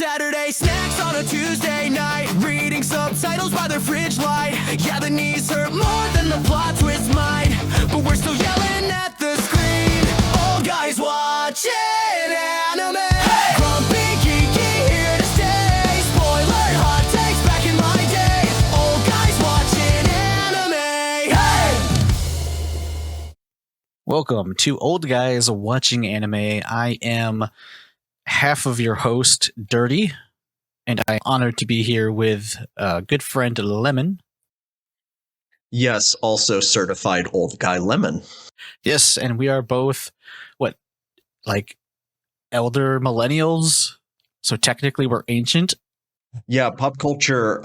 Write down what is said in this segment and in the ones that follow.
Saturday snacks on a Tuesday night, reading subtitles by their fridge light. Yeah, the knees hurt more than the plot twist might, but we're still yelling at the screen. Old guys watching anime. Hey! Grumpy, geeky, here to stay. Spoiler, hot takes back in my day. Old guys watching anime. Hey! Welcome to Old Guys Watching Anime. I am half of your host, Derty, and I'm honored to be here with a good friend, Lemon. Yes, also certified old guy Lemon. Yes, and we are both, elder millennials? So technically we're ancient? Yeah, pop culture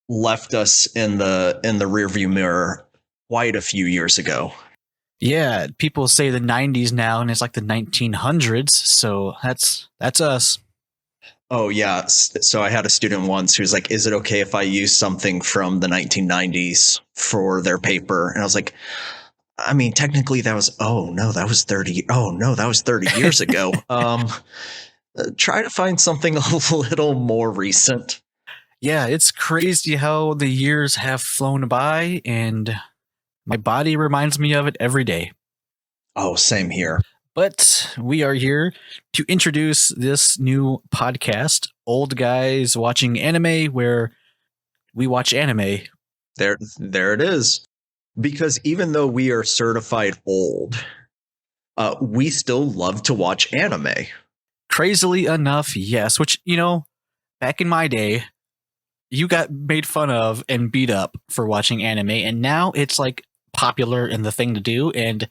left us in the rearview mirror quite a few years ago. Yeah, people say the 90s now, and it's like the 1900s, so that's us. Oh, yeah. So I had a student once who was like, is it okay if I use something from the 1990s for their paper? And I was like, I mean, technically that was 30 years ago. Try to find something a little more recent. Yeah, it's crazy how the years have flown by, and my body reminds me of it every day. Oh, same here. But we are here to introduce this new podcast, Old Guys Watching Anime, where we watch anime. There it is. Because even though we are certified old, we still love to watch anime. Crazily enough, yes. Which, back in my day, you got made fun of and beat up for watching anime, and now it's like popular and the thing to do, and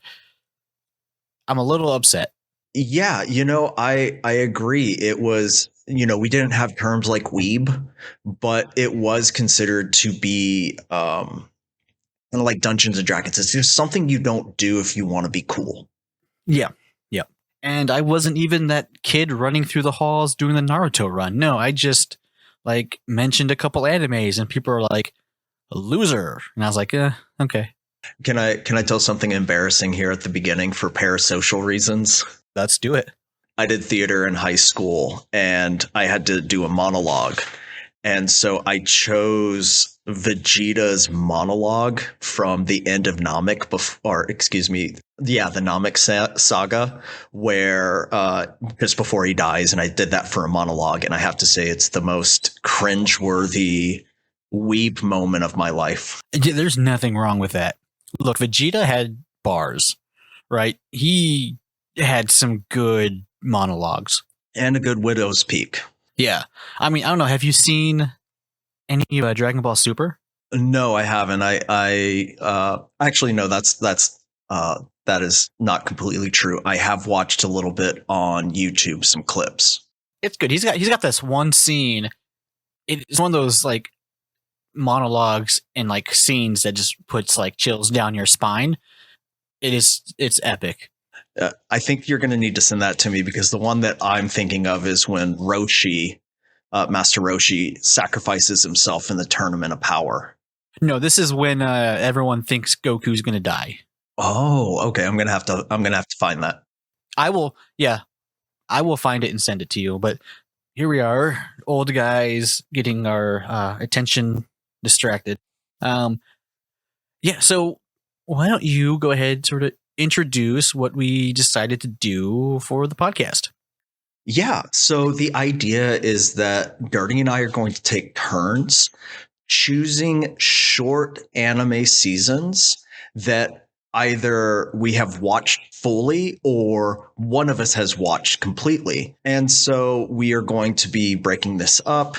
I'm a little upset. Yeah, I agree. It was, we didn't have terms like weeb, but it was considered to be kind of like Dungeons and Dragons. It's just something you don't do if you want to be cool. Yeah. And I wasn't even that kid running through the halls doing the Naruto run. No, I just mentioned a couple animes and people are like, a loser. And I was like, okay. Can I tell something embarrassing here at the beginning for parasocial reasons? Let's do it. I did theater in high school and I had to do a monologue. And so I chose Vegeta's monologue from the end of Namek, the Namek saga, where just before he dies, and I did that for a monologue, and I have to say it's the most cringeworthy weep moment of my life. There's nothing wrong with that. Look, Vegeta had bars, right? He had some good monologues. And a good Widow's Peak. Yeah. I mean, I don't know. Have you seen any Dragon Ball Super? No, I haven't. I actually no. That is not completely true. I have watched a little bit on YouTube, some clips. It's good. He's got this one scene. It's one of those monologues and scenes that just puts chills down your spine. It's epic. I think you're going to need to send that to me, because the one that I'm thinking of is when Roshi, Master Roshi, sacrifices himself in the Tournament of Power. No, this is when everyone thinks Goku's going to die. Oh, okay. I'm gonna have to find that. I will find it and send it to you. But here we are, old guys getting our attention distracted. So why don't you go ahead, sort of introduce what we decided to do for the podcast? Yeah, so the idea is that Derty and I are going to take turns choosing short anime seasons that either we have watched fully or one of us has watched completely. And so we are going to be breaking this up.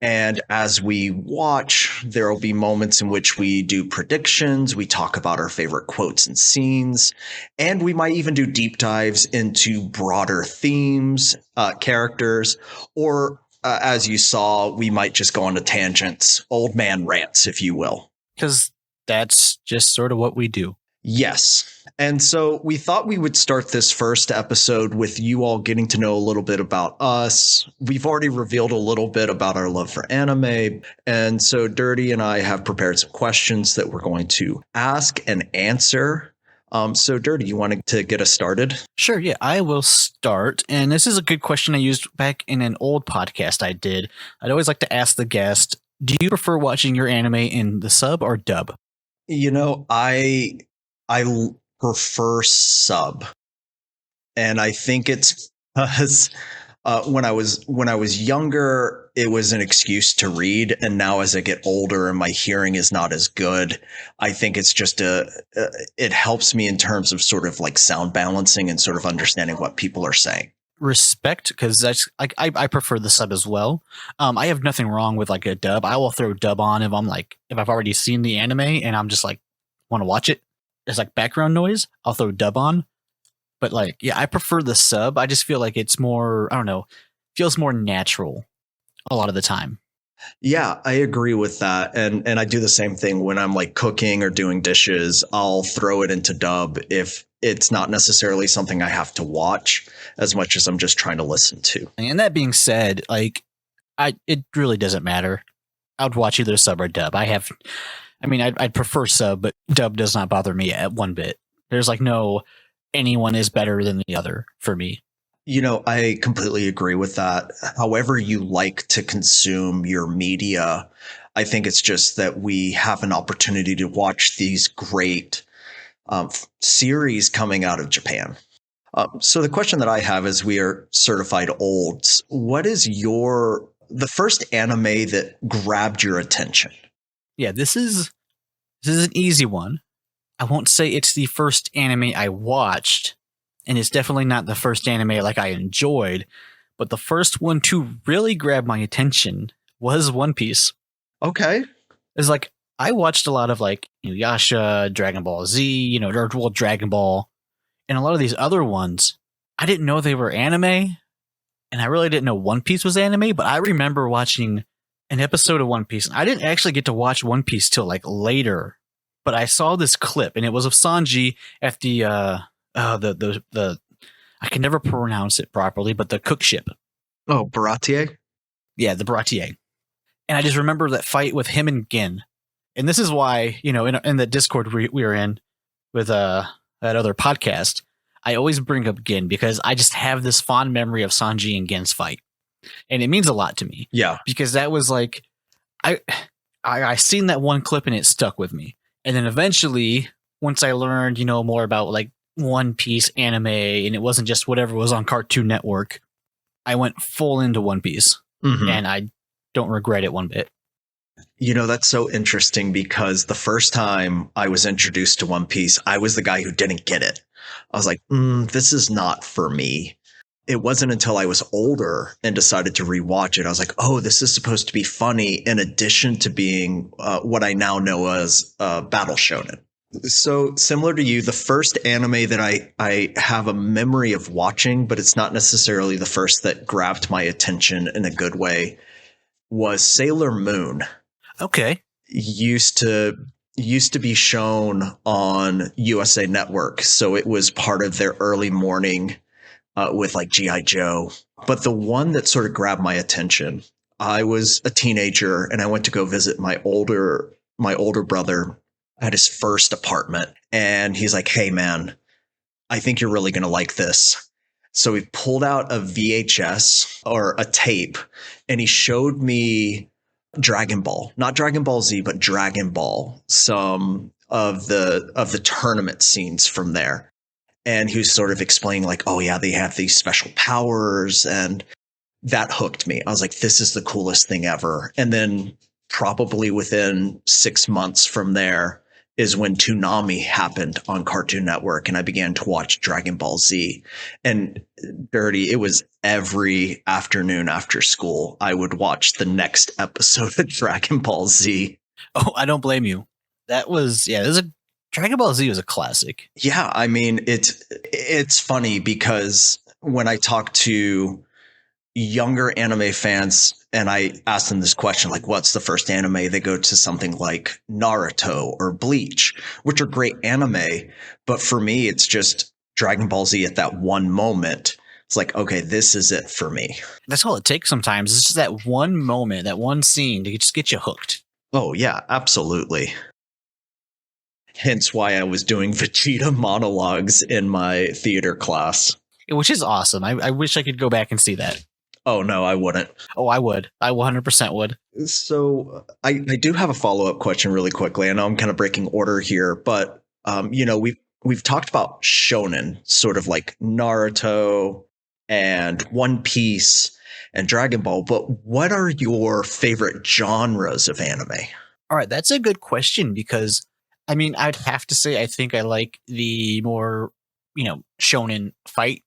And as we watch, there will be moments in which we do predictions. We talk about our favorite quotes and scenes, and we might even do deep dives into broader themes, characters, or as you saw, we might just go on to tangents, old man rants, if you will. Because that's just sort of what we do. Yes. And so we thought we would start this first episode with you all getting to know a little bit about us. We've already revealed a little bit about our love for anime. And so Derty and I have prepared some questions that we're going to ask and answer So Dirty, you wanted to get us started? Sure, yeah, I will start. And this is a good question I used back in an old podcast I did. I'd always like to ask the guest, do you prefer watching your anime in the sub or dub? You know, I prefer sub, and I think it's because when I was younger, it was an excuse to read, and now as I get older and my hearing is not as good, I think it's just it helps me in terms of sort of like sound balancing and sort of understanding what people are saying. Respect, because that's like I prefer the sub as well. I have nothing wrong with like a dub. I will throw dub on if if I've already seen the anime and I'm just like want to watch it. It's like background noise. I'll throw dub on. But like, yeah, I prefer the sub. I just feel like it's more, I don't know, feels more natural a lot of the time. Yeah, I agree with that. And I do the same thing when I'm like cooking or doing dishes. I'll throw it into dub if it's not necessarily something I have to watch as much as I'm just trying to listen to. And that being said, like it really doesn't matter. I would watch either sub or dub. I'd prefer sub, but dub does not bother me at one bit. There's like no anyone is better than the other for me. You know, I completely agree with that. However you like to consume your media, I think it's just that we have an opportunity to watch these great series coming out of Japan. So the question that I have is, we are certified olds. What is the first anime that grabbed your attention? Yeah, this is an easy one. I won't say it's the first anime I watched, and it's definitely not the first anime like I enjoyed, but the first one to really grab my attention was One Piece. Okay. It's like I watched a lot of like Yasha, Dragon Ball Z, Dragon Ball, and a lot of these other ones. I didn't know they were anime, and I really didn't know One Piece was anime, but I remember watching an episode of One Piece. I didn't actually get to watch One Piece till like later, but I saw this clip, and it was of Sanji at the I can never pronounce it properly, but the cook ship. Oh, Baratier? Yeah, the Baratier. And I just remember that fight with him and Gin. And this is why, in the Discord we were in with that other podcast, I always bring up Gin because I just have this fond memory of Sanji and Gin's fight. And it means a lot to me. Yeah. Because that was like, I seen that one clip and it stuck with me. And then eventually, once I learned, more about like One Piece anime, and it wasn't just whatever was on Cartoon Network, I went full into One Piece. Mm-hmm. And I don't regret it one bit. That's so interesting because the first time I was introduced to One Piece, I was the guy who didn't get it. I was like, this is not for me. It wasn't until I was older and decided to rewatch it, I was like, oh, this is supposed to be funny in addition to being what I now know as battle shonen. So similar to you, the first anime that I have a memory of watching, but it's not necessarily the first that grabbed my attention in a good way, was Sailor Moon. Okay. Used to be shown on USA Network. So it was part of their early morning with like G.I. Joe. But the one that sort of grabbed my attention, I was a teenager and I went to go visit my older brother at his first apartment. And he's like, hey, man, I think you're really going to like this. So he pulled out a VHS or a tape and he showed me Dragon Ball, not Dragon Ball Z, but Dragon Ball, some of the tournament scenes from there. And he was sort of explaining like, oh yeah, they have these special powers, and that hooked me. I was like, this is the coolest thing ever. And then probably within 6 months from there is when Toonami happened on Cartoon Network, and I began to watch Dragon Ball Z. And Dirty, it was every afternoon after school, I would watch the next episode of Dragon Ball Z. Oh, I don't blame you. Dragon Ball Z was a classic. Yeah, I mean, it's funny because when I talk to younger anime fans and I ask them this question, like, what's the first anime? They go to something like Naruto or Bleach, which are great anime. But for me, it's just Dragon Ball Z at that one moment. It's like, okay, this is it for me. That's all it takes sometimes. It's just that one moment, that one scene to just get you hooked. Oh, yeah, absolutely. Hence why I was doing Vegeta monologues in my theater class. Which is awesome. I wish I could go back and see that. Oh, no, I wouldn't. Oh, I would. I 100% would. So I do have a follow-up question really quickly. I know I'm kind of breaking order here, but we've talked about shonen, sort of like Naruto and One Piece and Dragon Ball, but what are your favorite genres of anime? All right, that's a good question because I mean, I'd have to say I think I like the more, shonen fight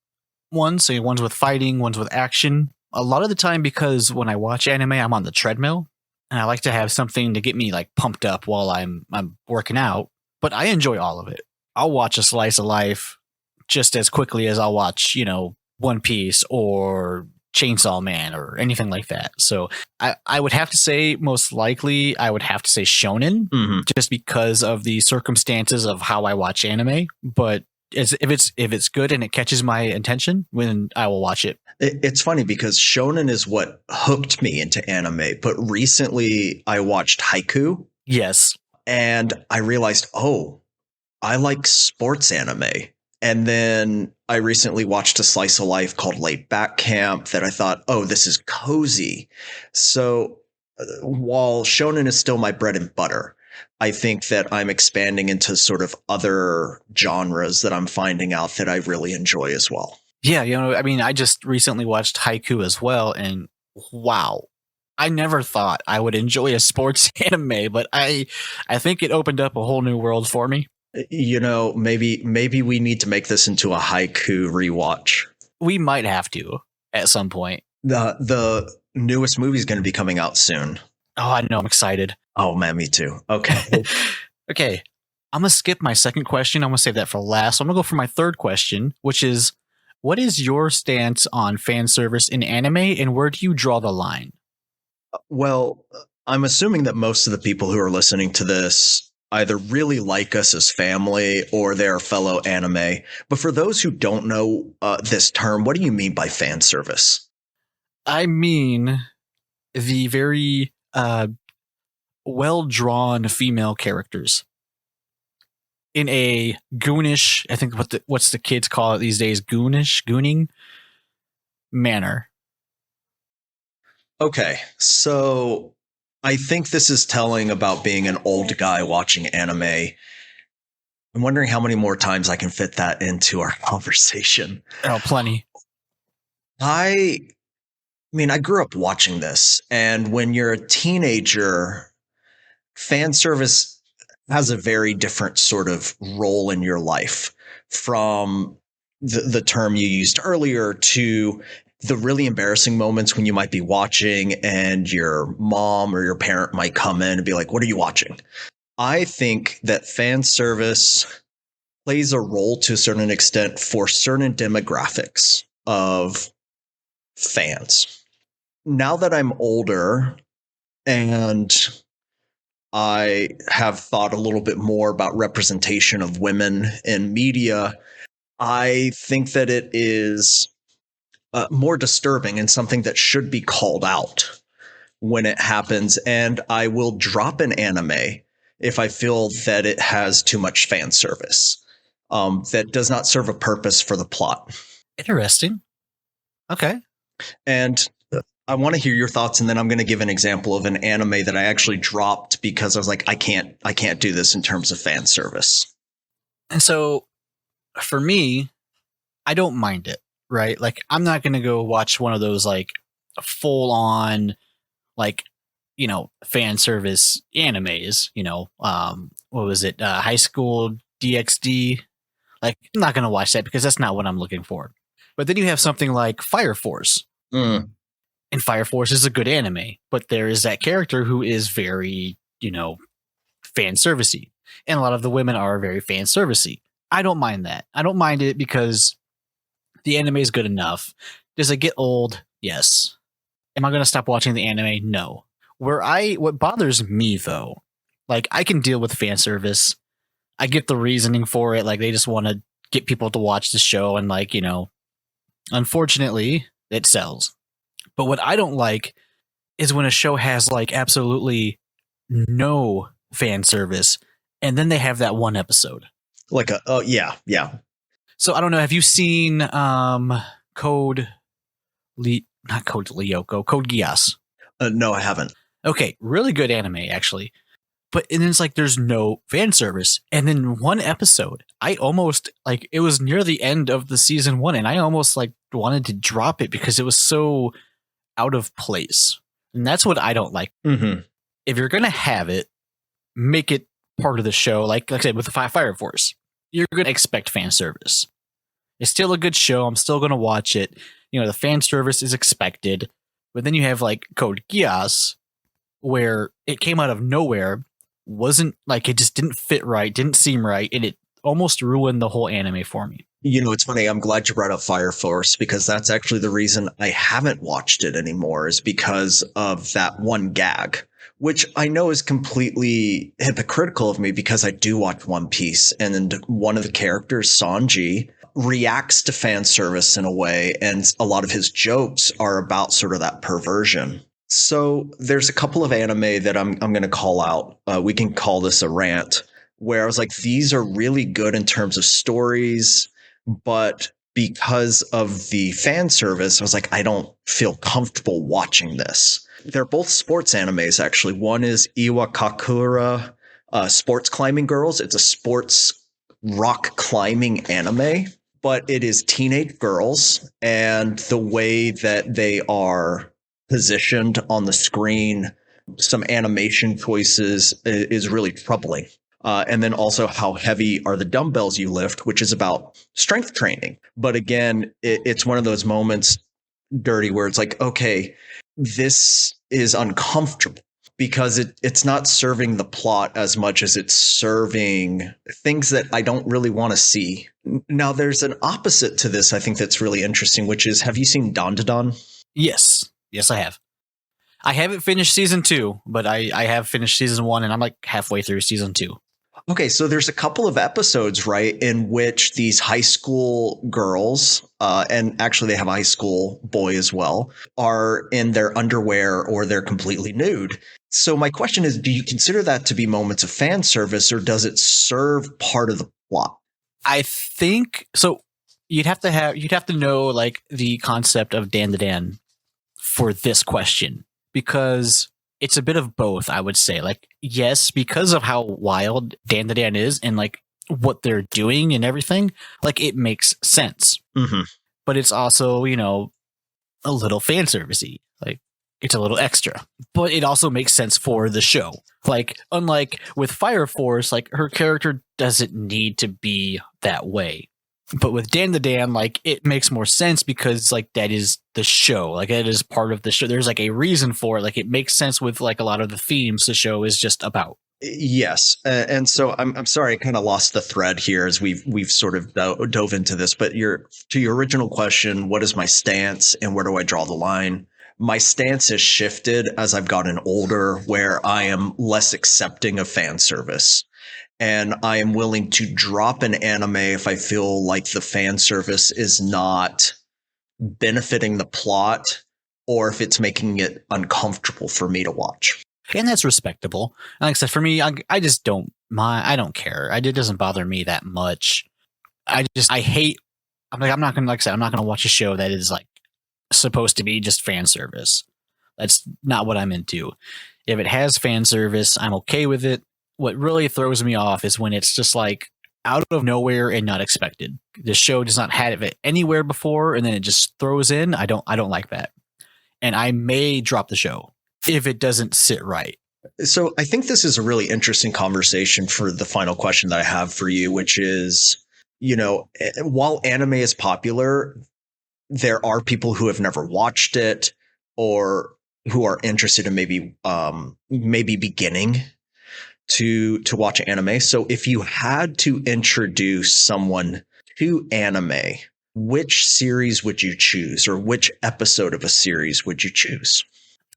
ones, so ones with fighting, ones with action. A lot of the time because when I watch anime, I'm on the treadmill and I like to have something to get me like pumped up while I'm working out, but I enjoy all of it. I'll watch a slice of life just as quickly as I'll watch, One Piece or Chainsaw Man or anything like that. So I would have to say most likely I would have to say shonen just because of the circumstances of how I watch anime. But if it's good and it catches my attention, then I will watch it. It's funny because shonen is what hooked me into anime. But recently I watched Haiku. Yes. And I realized, oh, I like sports anime. And then I recently watched a slice of life called Laid Back Camp that I thought, oh, this is cozy. So while shonen is still my bread and butter, I think that I'm expanding into sort of other genres that I'm finding out that I really enjoy as well. Yeah, I mean, I just recently watched Haiku as well, and wow. I never thought I would enjoy a sports anime, but I think it opened up a whole new world for me. Maybe we need to make this into a Haiku rewatch. We might have to at some point. The newest movie is going to be coming out soon. Oh, I know. I'm excited. Oh, man, me too. Okay. Okay. I'm going to skip my second question. I'm going to save that for last. So I'm going to go for my third question, which is, what is your stance on fan service in anime and where do you draw the line? Well, I'm assuming that most of the people who are listening to this either really like us as family or they're fellow anime. But for those who don't know this term, what do you mean by fan service? I mean the very well-drawn female characters in a goonish, I think what's the kids call it these days, gooning manner. Okay, so I think this is telling about being an old guy watching anime. I'm wondering how many more times I can fit that into our conversation. Oh, plenty. I mean, I grew up watching this, and when you're a teenager, fan service has a very different sort of role in your life, from the term you used earlier to the really embarrassing moments when you might be watching and your mom or your parent might come in and be like, what are you watching? I think that fan service plays a role to a certain extent for certain demographics of fans. Now that I'm older and I have thought a little bit more about representation of women in media, I think that it is more disturbing and something that should be called out when it happens. And I will drop an anime if I feel that it has too much fan service, that does not serve a purpose for the plot. Interesting. Okay. And I want to hear your thoughts, and then I'm going to give an example of an anime that I actually dropped because I was like, I can't do this in terms of fan service. And so for me, I don't mind it, right? Like, I'm not going to go watch one of those like full on, like, fan service animes, what was it? High School DxD. Like, I'm not going to watch that because that's not what I'm looking for. But then you have something like Fire Force. And Fire Force is a good anime, but there is that character who is very, fan servicey. And a lot of the women are very fan servicey. I don't mind that. I don't mind it because the anime is good enough. Does it get old? Yes. Am I going to stop watching the anime? No. What bothers me though, like, I can deal with fan service. I get the reasoning for it. Like, they just want to get people to watch the show and, like, unfortunately it sells. But what I don't like is when a show has like absolutely no fan service and then they have that one episode. Like yeah. So I don't know. Have you seen Code not Code Lyoko, Code Geass? No, I haven't. Okay, really good anime actually. But and it's like there's no fan service. And then one episode, I almost like it was near the end of the season 1 and I almost like wanted to drop it because it was so out of place. And that's what I don't like. Mm-hmm. If you're going to have it, make it part of the show. Like I said, with the Fire Force, you're going to expect fan service. It's still a good show. I'm still going to watch it. You know, the fan service is expected. But then you have like Code Geass, where it came out of nowhere, wasn't like it just didn't fit right, didn't seem right, and it almost ruined the whole anime for me. You know, it's funny. I'm glad you brought up Fire Force because that's actually the reason I haven't watched it anymore is because of that one gag, which I know is completely hypocritical of me because I do watch One Piece and one of the characters, Sanji, reacts to fan service in a way. And a lot of his jokes are about sort of that perversion. So there's a couple of anime that I'm going to call out. We can call this a rant where I was like, these are really good in terms of stories. But because of the fan service, I was like, I don't feel comfortable watching this. They're both sports animes, actually. One is Iwakakura Sports Climbing Girls. It's a sports rock climbing anime, but it is teenage girls. And the way that they are positioned on the screen, some animation choices is really troubling. And then also how heavy are the dumbbells you lift, which is about strength training. But again, it's one of those moments, Derty, where it's like, okay, this is uncomfortable because it's not serving the plot as much as it's serving things that I don't really want to see. Now, there's an opposite to this, I think that's really interesting, which is, have you seen Dandadan? Yes, I have. I haven't finished season 2, but I have finished season 1 and I'm like halfway through season 2. Okay, so there's a couple of episodes, right, in which these high school girls, and actually they have a high school boy as well, are in their underwear or they're completely nude. So my question is, do you consider that to be moments of fan service or does it serve part of the plot? I think so. You'd have to know like the concept of Dan for this question because it's a bit of both, I would say. Like, yes, because of how wild Dan is and like what they're doing and everything, like it makes sense. Mm-hmm. But it's also, you know, a little fan servicey. Like it's a little extra. But it also makes sense for the show. Like, unlike with Fire Force, like her character doesn't need to be that way. But with Dan, like it makes more sense because like that is the show. Like it is part of the show. There's like a reason for it. Like it makes sense with like a lot of the themes the show is just about. Yes, and so I'm sorry I kind of lost the thread here as we've sort of dove into this. But to your original question, what is my stance and where do I draw the line? My stance has shifted as I've gotten older, where I am less accepting of fan service. And I am willing to drop an anime if I feel like the fan service is not benefiting the plot or if it's making it uncomfortable for me to watch. And that's respectable. Like I said, for me, I just don't mind. I don't care. It doesn't bother me that much. I'm not going to watch a show that is like supposed to be just fan service. That's not what I'm into. If it has fan service, I'm okay with it. What really throws me off is when it's just like out of nowhere and not expected. The show does not have it anywhere before, and then it just throws in. I don't like that. And I may drop the show if it doesn't sit right. So I think this is a really interesting conversation for the final question that I have for you, which is, you know, while anime is popular, there are people who have never watched it or who are interested in maybe beginning to watch anime. So if you had to introduce someone to anime, which series would you choose or which episode of a series would you choose?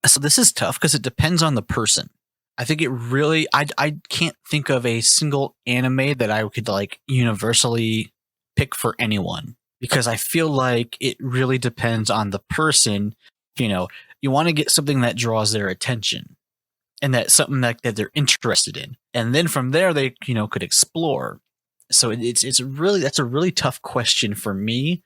So this is tough because it depends on the person. I think it really, I can't think of a single anime that I could like universally pick for anyone because I feel like it really depends on the person. You know, you want to get something that draws their attention. and that's something that they're interested in. And then from there, they, could explore. So it's really, that's a really tough question for me,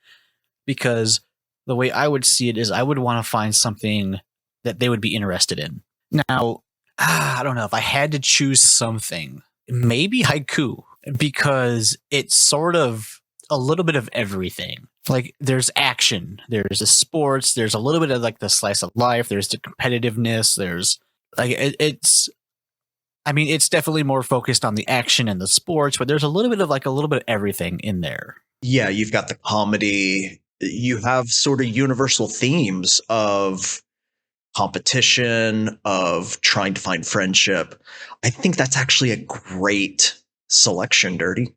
because the way I would see it is I would want to find something that they would be interested in. Now, I don't know if I had to choose something, maybe haiku, because it's sort of a little bit of everything. Like there's action, there's the sports, there's a little bit of like the slice of life, there's the competitiveness, there's like it's definitely more focused on the action and the sports, but there's a little bit of everything in there. Yeah, you've got the comedy. You have sort of universal themes of competition, of trying to find friendship. I think that's actually a great selection, Derty.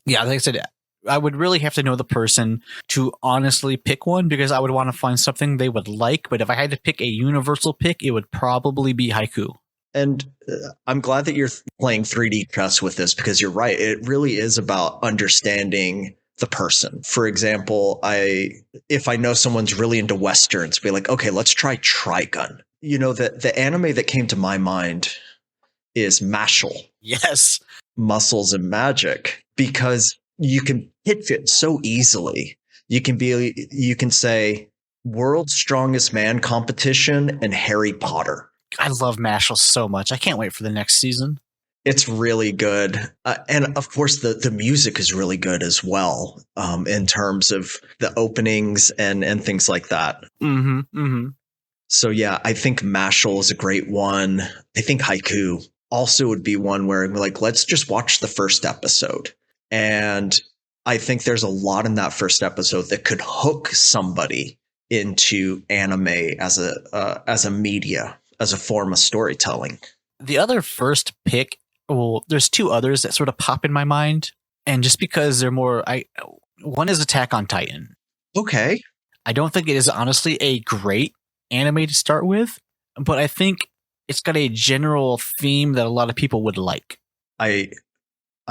Yeah, like I said, I would really have to know the person to honestly pick one, because I would want to find something they would like. But if I had to pick a universal pick, it would probably be haiku. And I'm glad that you're playing 3D chess with this, because you're right. It really is about understanding the person. For example, if I know someone's really into Westerns, be like, okay, let's try Trigun. The anime that came to my mind is Mashal. Yes. Muscles and Magic, because you can hit it so easily. You can say World's Strongest Man competition and Harry Potter. I love Mashal so much. I can't wait for the next season. It's really good. And of course, the music is really good as well, in terms of the openings and things like that. Mm-hmm. Mm-hmm. So yeah, I think Mashal is a great one. I think haiku also would be one where like, let's just watch the first episode. And I think there's a lot in that first episode that could hook somebody into anime as a media, as a form of storytelling. The other first pick, well, there's two others that sort of pop in my mind, and just because they're more, one is Attack on Titan. Okay. I don't think it is honestly a great anime to start with, but I think it's got a general theme that a lot of people would like. I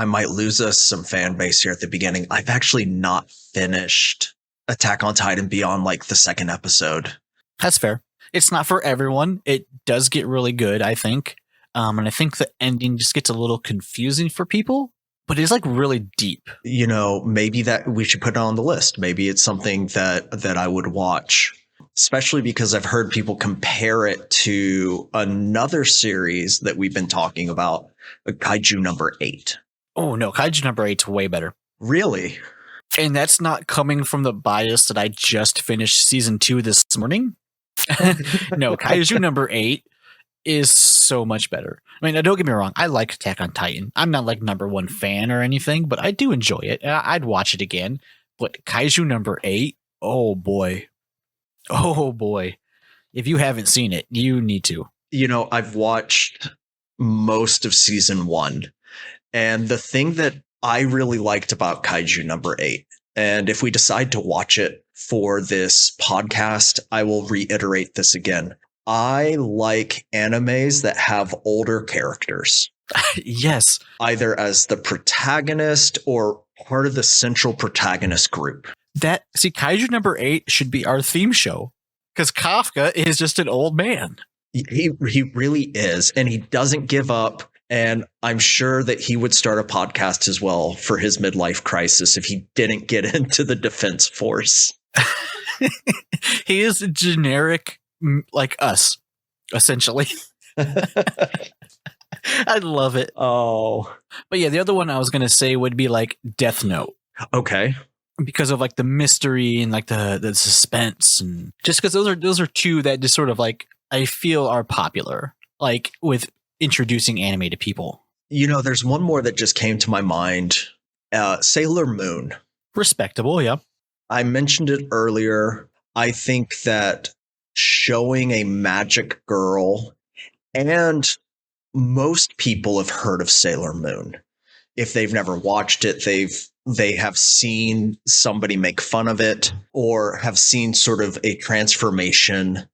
might lose us some fan base here at the beginning. I've actually not finished Attack on Titan beyond like the second episode. That's fair. It's not for everyone. It does get really good, I think. And I think the ending just gets a little confusing for people, but it's like really deep. Maybe that we should put it on the list. Maybe it's something that I would watch, especially because I've heard people compare it to another series that we've been talking about, Kaiju number 8. Oh, no, Kaiju number 8's way better. Really? And that's not coming from the bias that I just finished season 2 this morning. No, Kaiju number 8 is so much better. I mean, don't get me wrong. I like Attack on Titan. I'm not like number 1 fan or anything, but I do enjoy it. I'd watch it again. But Kaiju number 8, oh boy. Oh boy. If you haven't seen it, you need to. I've watched most of season 1. And the thing that I really liked about Kaiju number 8, and if we decide to watch it for this podcast, I will reiterate this again. I like animes that have older characters. Yes. Either as the protagonist or part of the central protagonist group. Kaiju number 8 should be our theme show, because Kafka is just an old man. He really is. And he doesn't give up. And I'm sure that he would start a podcast as well for his midlife crisis if he didn't get into the defense force. He is generic like us, essentially. I love it. Oh. But yeah, the other one I was going to say would be like Death Note. Okay. Because of like the mystery and like the suspense, and just because those are two that just sort of like I feel are popular, like with introducing anime to people. There's one more that just came to my mind. Sailor Moon. Respectable, yeah. I mentioned it earlier. I think that showing a magic girl, and most people have heard of Sailor Moon. If they've never watched it, they have seen somebody make fun of it, or have seen sort of a transformation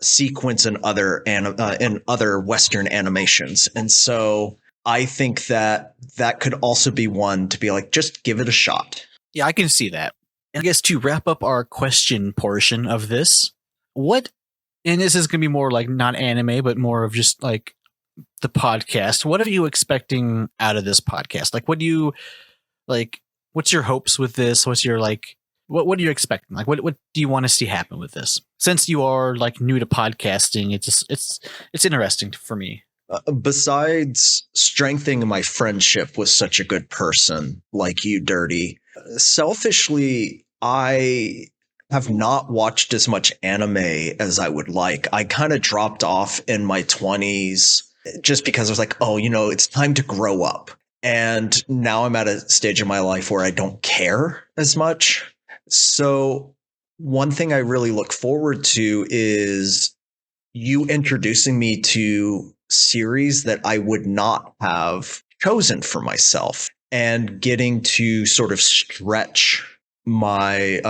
sequence in other Western animations. And so I think that could also be one to be like, just give it a shot. Yeah, I can see that. And I guess to wrap up our question portion of this, and this is going to be more like not anime, but more of just like the podcast, what are you expecting out of this podcast? Like, what do you like? What's your hopes with this? What's your like? What are you expecting? Like, what do you want to see happen with this? Since you are like new to podcasting, it's interesting for me. Besides strengthening my friendship with such a good person like you, Derty, selfishly, I have not watched as much anime as I would like. I kind of dropped off in my 20s just because I was like, oh, it's time to grow up. And now I'm at a stage in my life where I don't care as much. So one thing I really look forward to is you introducing me to series that I would not have chosen for myself and getting to sort of stretch my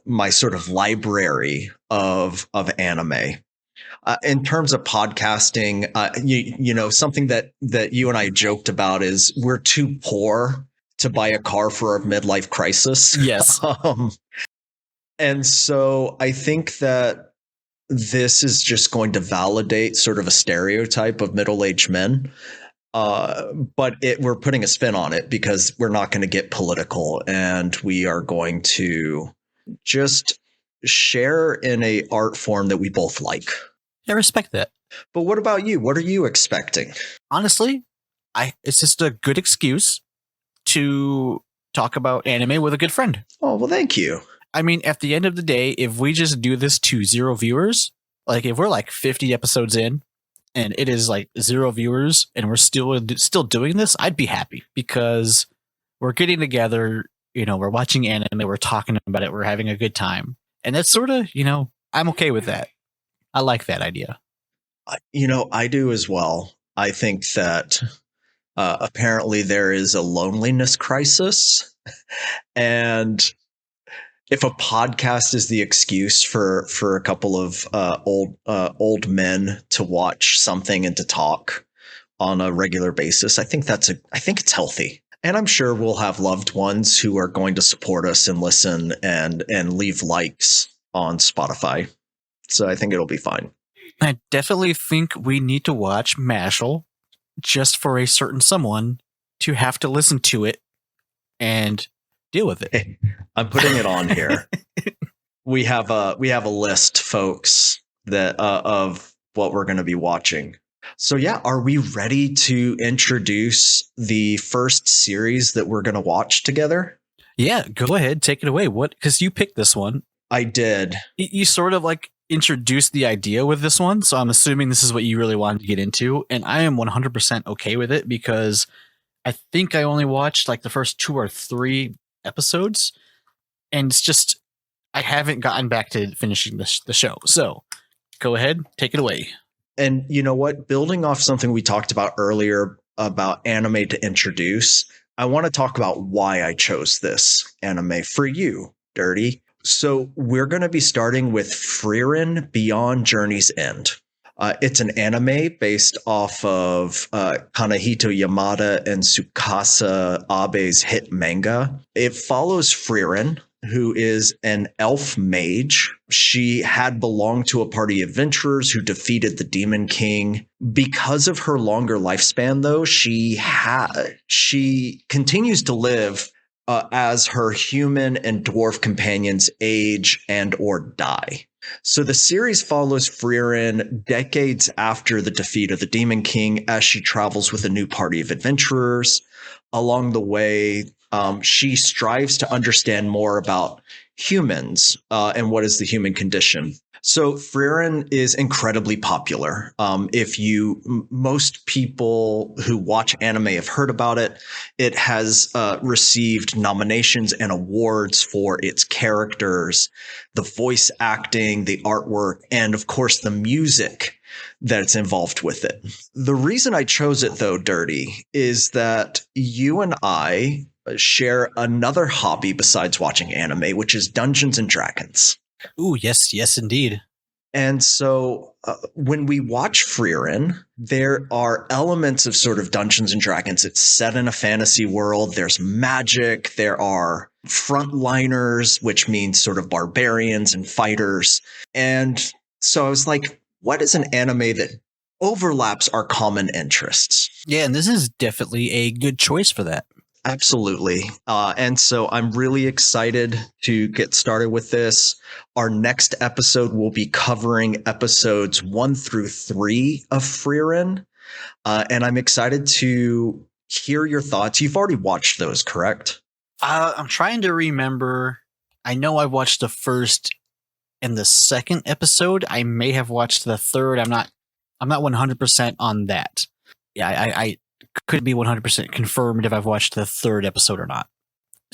my sort of library of anime. In terms of podcasting, something that you and I joked about is we're too poor to buy a car for our midlife crisis. Yes. And so I think that this is just going to validate sort of a stereotype of middle-aged men. But we're putting a spin on it because we're not going to get political, and we are going to just share in a art form that we both like. I respect that. But what about you? What are you expecting? Honestly, it's just a good excuse to talk about anime with a good friend. Oh, well, thank you. I mean, at the end of the day, if we just do this to 0 viewers, like if we're like 50 episodes in and it is like 0 viewers and we're still doing this, I'd be happy because we're getting together, we're watching anime, we're talking about it, we're having a good time. And that's sort of, I'm okay with that. I like that idea. I do as well. I think that apparently there is a loneliness crisis. And if a podcast is the excuse for a couple of old men to watch something and to talk on a regular basis, I think it's healthy. And I'm sure we'll have loved ones who are going to support us and listen and leave likes on Spotify. So I think it'll be fine. I definitely think we need to watch Mashal just for a certain someone to have to listen to it and deal with it. Hey, I'm putting it on here. We have a list, folks, that of what we're going to be watching. So yeah, are we ready to introduce the first series that we're going to watch together? Yeah, go ahead, take it away. Because you picked this one. I did. You sort of like introduced the idea with this one, so I'm assuming this is what you really wanted to get into, and I am 100% okay with it because I think I only watched like the first 2 or 3 episodes, and it's just I haven't gotten back to finishing the show. So go ahead, take it away. And you know what? Building off something we talked about earlier about anime to introduce, I want to talk about why I chose this anime for you, Derty. So we're going to be starting with Frieren Beyond Journey's End. It's an anime based off of Kanehito Yamada and Tsukasa Abe's hit manga. It follows Frieren, who is an elf mage. She had belonged to a party of adventurers who defeated the Demon King. Because of her longer lifespan, though, she continues to live as her human and dwarf companions age and or die. So the series follows Frieren decades after the defeat of the Demon King as she travels with a new party of adventurers. Along the way, she strives to understand more about humans and what is the human condition. So Frieren is incredibly popular. Most people who watch anime have heard about it. It has received nominations and awards for its characters, the voice acting, the artwork, and of course the music that's involved with it. The reason I chose it, though, Derty, is that you and I share another hobby besides watching anime, which is Dungeons and Dragons. Ooh, yes, indeed. And so when we watch Frieren, there are elements of sort of Dungeons and Dragons. It's set in a fantasy world. There's magic. There are frontliners, which means sort of barbarians and fighters. And so I was like, what is an anime that overlaps our common interests. Yeah, and this is definitely a good choice for that. Absolutely. And so I'm really excited to get started with this. Our next episode will be covering episodes 1 through 3 of Frieren. And I'm excited to hear your thoughts. You've already watched those, correct? I'm trying to remember. I know I watched the first and the second episode. I may have watched the third. I'm not 100% on that. Yeah, I could be 100% confirmed if I've watched the third episode or not.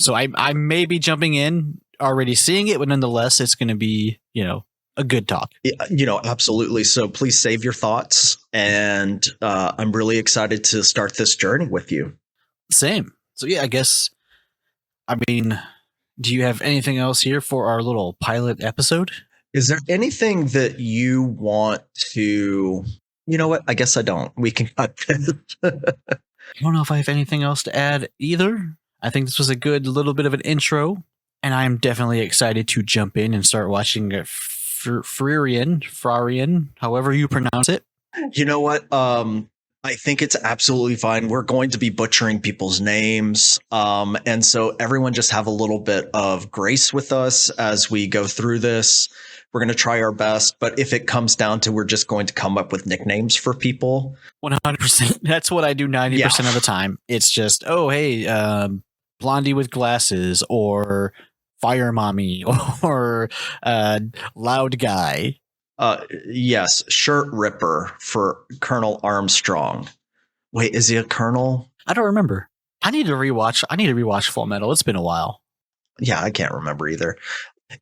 So I may be jumping in already seeing it, but nonetheless, it's going to be, a good talk. Absolutely. So please save your thoughts. And I'm really excited to start this journey with you. Same. So yeah, do you have anything else here for our little pilot episode? Is there anything that you want to... You know what? I guess I don't. We can cut this. I don't know if I have anything else to add either. I think this was a good little bit of an intro, and I'm definitely excited to jump in and start watching Frarian, however you pronounce it. You know what? I think it's absolutely fine. We're going to be butchering people's names. And so everyone just have a little bit of grace with us as we go through this. We're going to try our best, but if it comes down to we're just going to come up with nicknames for people. 100%. That's what I do 90% of the time. It's just, oh, hey, Blondie with glasses, or Fire Mommy, or Loud Guy. Yes, Shirt Ripper for Colonel Armstrong. Wait, is he a colonel? I don't remember. I need to rewatch Full Metal. It's been a while. Yeah, I can't remember either.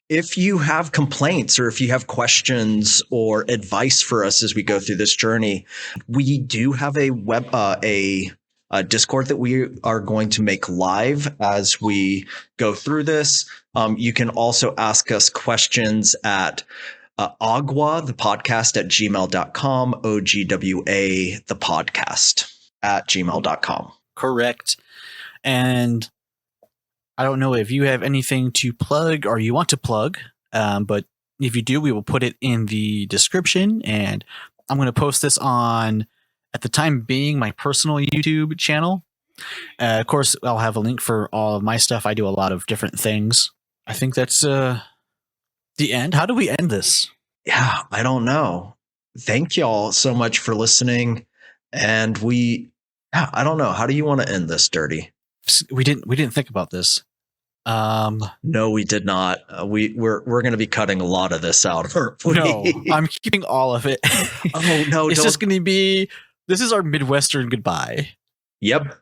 If you have complaints or if you have questions or advice for us as we go through this journey, we do have a Discord that we are going to make live as we go through this. You can also ask us questions at ogwathepodcast at gmail.com, OGWA the podcast at gmail.com. Correct. And I don't know if you have anything to plug or you want to plug, but if you do, we will put it in the description, and I'm going to post this on, at the time being, my personal YouTube channel. Of course, I'll have a link for all of my stuff. I do a lot of different things. I think that's the end. How do we end this? Yeah, I don't know. Thank y'all so much for listening. And I don't know. How do you want to end this, Derty? We didn't think about this. No, we did not. We're going to be cutting a lot of this out. No, I'm keeping all of it. Oh no, it's just going to be. This is our Midwestern goodbye. Yep.